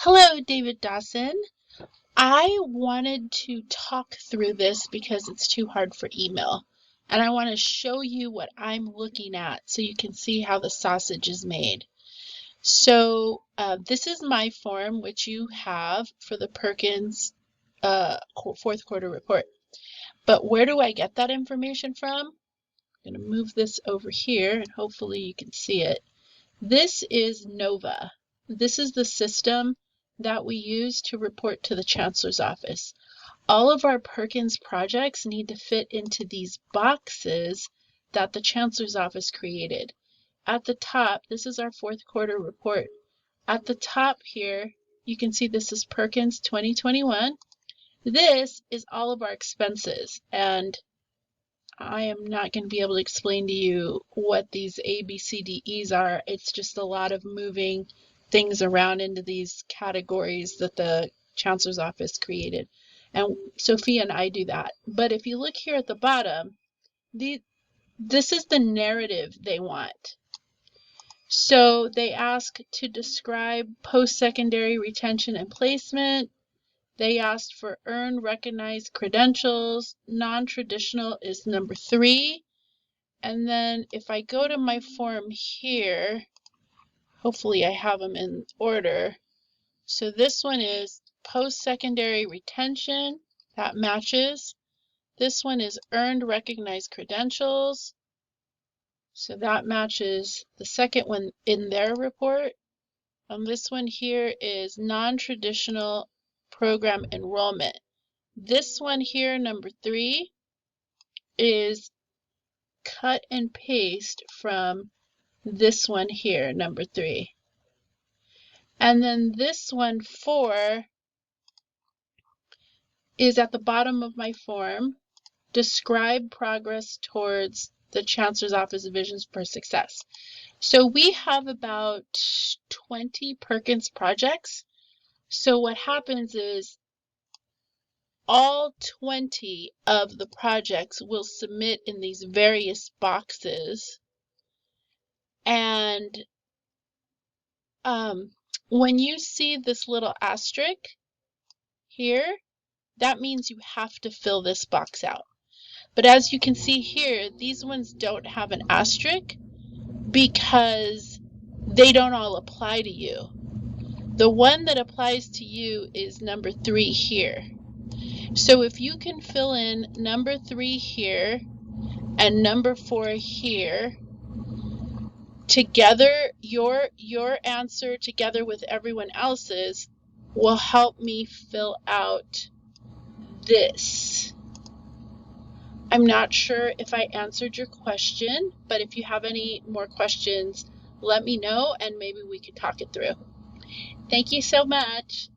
Hello, David Dawson. I wanted to talk through this because it's too hard for email. And I want to show you what I'm looking at so you can see how the sausage is made. So this is my form, which you have for the Perkins fourth quarter report. But where do I get that information from? I'm going to move this over here and hopefully you can see it. This is NOVA. This is the system that we use to report to the Chancellor's office. All of our Perkins projects need to fit into these boxes that the Chancellor's office created. At the top, this is our fourth quarter report. At the top here, you can see this is Perkins 2021. This is all of our expenses, and I am not going to be able to explain to you what these A, B, C, D, E's are. It's just a lot of moving things around into these categories that the Chancellor's office created. And Sophia and I do that. But if you look here at the bottom, this is the narrative they want. So they ask to describe post-secondary retention and placement. They asked for earned recognized credentials. Non-traditional is number 3. And then if I go to my form here, hopefully I have them in order. So this one is post-secondary retention, that matches. This one is earned recognized credentials. So that matches the second one in their report. And this one here is non-traditional program enrollment. This one here, number 3, is cut and paste from this one here, number 3. And then this one, 4, is at the bottom of my form. Describe progress towards the Chancellor's Office Visions for Success. So we have about 20 Perkins projects. So what happens is all 20 of the projects will submit in these various boxes. And when you see this little asterisk here, that means you have to fill this box out. But as you can see here, these ones don't have an asterisk because they don't all apply to you. The one that applies to you is number 3 here. So if you can fill in number 3 here and number 4 here, together, your answer together with everyone else's will help me fill out this. I'm not sure if I answered your question, but if you have any more questions, let me know and maybe we could talk it through. Thank you so much.